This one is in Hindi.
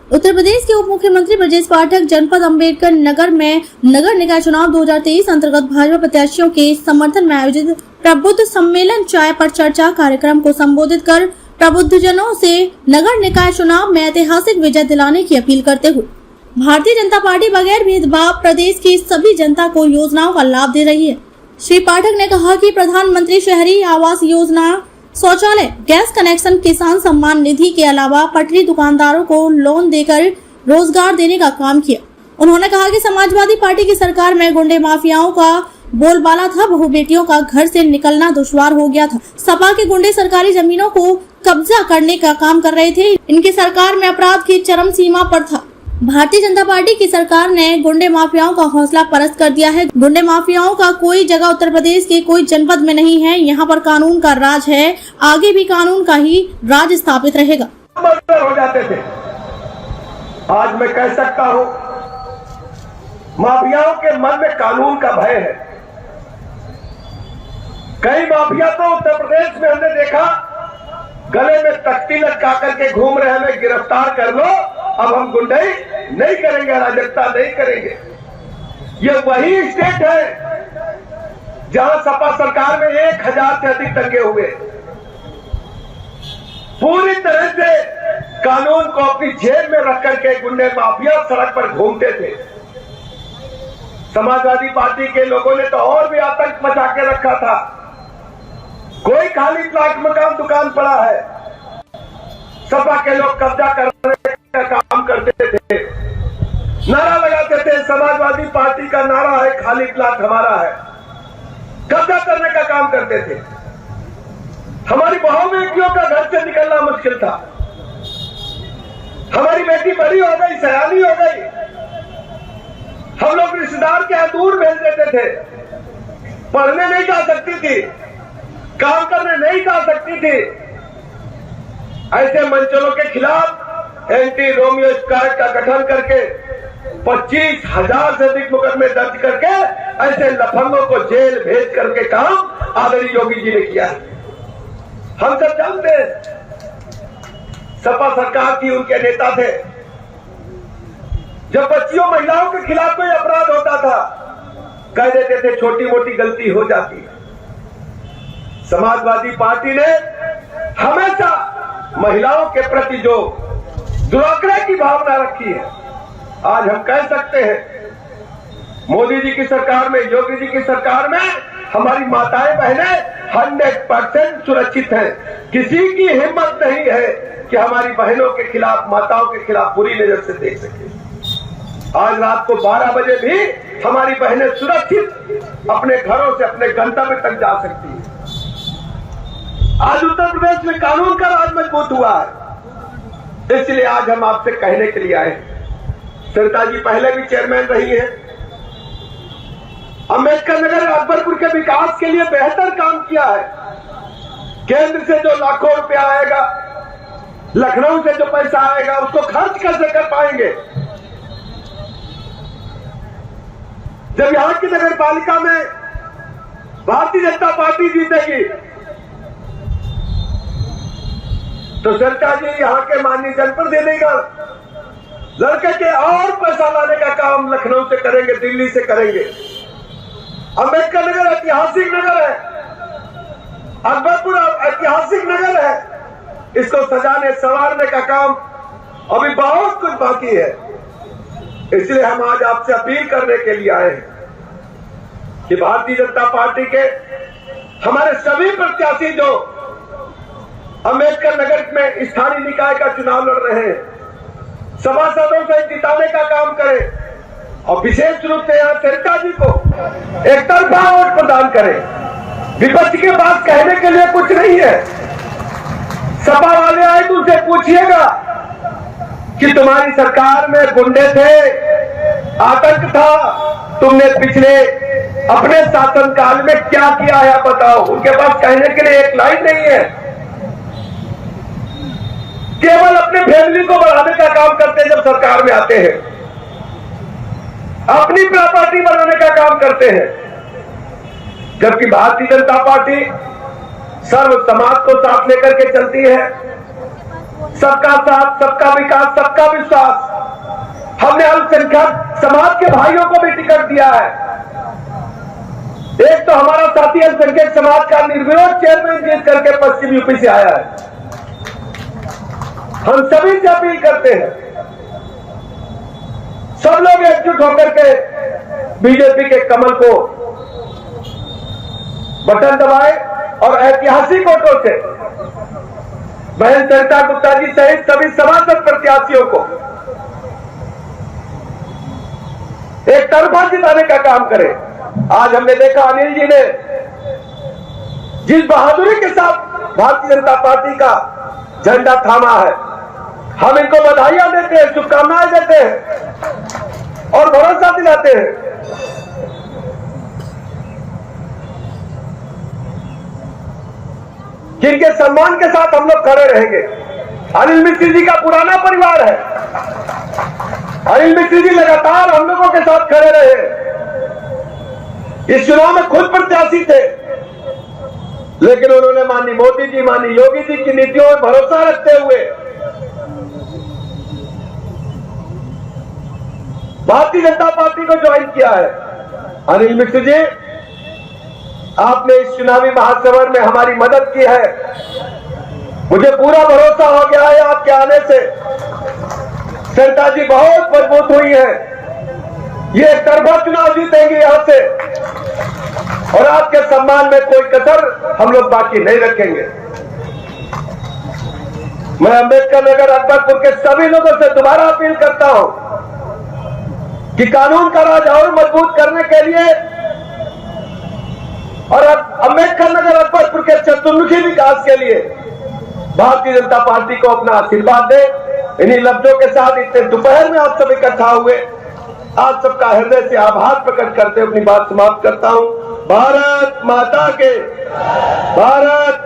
उत्तर प्रदेश के उप मुख्यमंत्री ब्रजेश पाठक जनपद अंबेडकर नगर में नगर निकाय चुनाव 2023 अंतर्गत भाजपा प्रत्याशियों के समर्थन में आयोजित प्रबुद्ध सम्मेलन चाय पर चर्चा कार्यक्रम को संबोधित कर प्रबुद्धजनों से नगर निकाय चुनाव में ऐतिहासिक विजय दिलाने की अपील करते हुए भारतीय जनता पार्टी बगैर भेदभाव प्रदेश की सभी जनता को योजनाओं का लाभ दे रही है। श्री पाठक ने कहा कि प्रधानमंत्री शहरी आवास योजना, शौचालय, गैस कनेक्शन, किसान सम्मान निधि के अलावा पटरी दुकानदारों को लोन देकर रोजगार देने का काम किया। उन्होंने कहा कि समाजवादी पार्टी की सरकार में गुंडे माफियाओं का बोलबाला था, बहु बेटियों का घर से निकलना दुश्वार हो गया था। सपा के गुंडे सरकारी जमीनों को कब्जा करने का काम कर रहे थे। इनकी सरकार में अपराध की चरम सीमा पर था। भारतीय जनता पार्टी की सरकार ने गुंडे माफियाओं का हौसला पस्त कर दिया है। गुंडे माफियाओं का कोई जगह उत्तर प्रदेश के कोई जनपद में नहीं है। यहाँ पर कानून का राज है, आगे भी कानून का ही राज स्थापित रहेगा। हो जाते थे, आज मैं कह सकता हूँ माफियाओं के मन में कानून का भय है। कई माफिया तो उत्तर प्रदेश में हमने देखा गले में तख्ती लटका करके घूम रहे, हमें गिरफ्तार कर लो, अब हम गुंडाई नहीं करेंगे, अराजकता नहीं करेंगे। ये वही स्टेट है जहां सपा सरकार में 1000 से अधिक दंगे हुए। पूरी तरह से कानून को अपनी जेब में रख करके गुंडे माफिया सड़क पर घूमते थे। समाजवादी पार्टी के लोगों ने तो और भी आतंक मचा के रखा था। कोई खाली प्लाट मकान दुकान पड़ा है, सपा के लोग कब्जा करने का काम करते थे, नारा लगाते थे। समाजवादी पार्टी का नारा है खाली प्लाट हमारा है, कब्जा करने का काम करते थे। हमारी बहु बेटियों का घर से निकलना मुश्किल था। हमारी बेटी बड़ी हो गई, सयानी हो गई, हम लोग रिश्तेदार के यहाँ दूर भेज देते थे। पढ़ने नहीं जा सकती थी, काम करने नहीं जा सकती थी। ऐसे मंचलों के खिलाफ एंटी रोमियो स्क्वाड का गठन करके 25,000 से अधिक मुकदमे दर्ज करके ऐसे लफंगों को जेल भेज करके काम आदरणीय योगी जी ने किया है। हम सब जानते हैं, सपा सरकार की उनके नेता थे। जब बच्चियों महिलाओं के खिलाफ कोई अपराध होता था, कह देते थे छोटी मोटी गलती हो जाती है। समाजवादी पार्टी ने हमेशा महिलाओं के प्रति जो दुराग्रह की भावना रखी है, आज हम कह सकते हैं मोदी जी की सरकार में, योगी जी की सरकार में हमारी माताएं बहनें 100% सुरक्षित हैं। किसी की हिम्मत नहीं है कि हमारी बहनों के खिलाफ, माताओं के खिलाफ बुरी नजर से देख सके। आज रात को 12 बजे भी हमारी बहनें सुरक्षित अपने घरों से अपने गंतव्य तक जा सकती है। आज उत्तर प्रदेश में कानून का राज मजबूत हुआ है, इसलिए आज हम आपसे कहने के लिए आए। सरिता जी पहले भी चेयरमैन रही हैं, अंबेडकर नगर अकबरपुर के विकास के लिए बेहतर काम किया है। केंद्र से जो लाखों रुपया आएगा, लखनऊ से जो पैसा आएगा, उसको खर्च कैसे कर पाएंगे? जब यहां की नगर पालिका में भारतीय जनता पार्टी जीतेगी तो सरिता जी यहाँ के माननीय जनप्रतिनिधिगण लड़के के और पैसा लाने का काम लखनऊ से करेंगे, दिल्ली से करेंगे। अंबेडकर नगर ऐतिहासिक नगर है, अकबरपुर ऐतिहासिक नगर है, इसको सजाने संवारने का काम अभी बहुत कुछ बाकी है। इसलिए हम आज आपसे अपील करने के लिए आए हैं कि भारतीय जनता पार्टी के हमारे सभी प्रत्याशी जो अंबेडकर नगर में स्थानीय निकाय का चुनाव लड़ रहे हैं, सभासदों से जिताने का काम करें और विशेष रूप से यहाँ सरिता जी को एक तरफा वोट प्रदान करें। विपक्ष के पास कहने के लिए कुछ नहीं है। सपा वाले आए तो उनसे पूछिएगा कि तुम्हारी सरकार में गुंडे थे, आतंक था, तुमने पिछले अपने शासनकाल में क्या किया है बताओ। उनके पास कहने के लिए एक लाइन नहीं है, केवल अपने फैमिली को बढ़ाने का काम करते हैं। जब सरकार में आते हैं अपनी प्रॉपर्टी बनाने का काम करते हैं, जबकि भारतीय जनता पार्टी सर्व समाज को साथ लेकर के चलती है। सबका साथ, सबका विकास, सबका विश्वास। हमने अल्पसंख्यक समाज के भाइयों को भी टिकट दिया है। एक तो हमारा साथी अल्पसंख्यक समाज का निर्विरोध चेयरमैन जीत करके पश्चिम यूपी से आया है। हम सभी से अपील करते हैं, सब लोग एकजुट होकर के बीजेपी के कमल को बटन दबाए और ऐतिहासिक वोटों से बहन सरिता गुप्ता जी सहित सभी सभासद प्रत्याशियों को एक तरफा जिताने का काम करें। आज हमने देखा अनिल जी ने जिस बहादुरी के साथ भारतीय जनता पार्टी का झंडा थामा है, हम इनको बधाइयां देते हैं, शुभकामनाएं देते हैं और भरोसा दिलाते हैं कि इनके सम्मान के साथ हम लोग खड़े रहेंगे। अनिल मिश्री जी का पुराना परिवार है। अनिल मिश्री जी लगातार हम लोगों के साथ खड़े रहे। इस चुनाव में खुद प्रत्याशी थे, लेकिन उन्होंने मानी मोदी जी, मानी योगी जी की नीतियों में भरोसा रखते हुए भारतीय जनता पार्टी को ज्वाइन किया है। अनिल मिश्र जी, आपने इस चुनावी महासमर में हमारी मदद की है। मुझे पूरा भरोसा हो गया है आपके आने से सरिता जी बहुत मजबूत हुई है। ये एक तरफा चुनाव जीतेंगे यहां से और आपके सम्मान में कोई कसर हम लोग बाकी नहीं रखेंगे। मैं अंबेडकर नगर अकबरपुर के सभी लोगों से दोबारा अपील करता हूं कि कानून का राज और मजबूत करने के लिए और अंबेडकर नगर अकबरपुर के चतुर्मुखी विकास के लिए भारतीय जनता पार्टी को अपना आशीर्वाद दे। इन्हीं लफ्जों के साथ इतने दोपहर में आप सब इकट्ठा हुए, आप सबका हृदय से आभार प्रकट करते अपनी बात समाप्त करता हूं। भारत माता के, भारत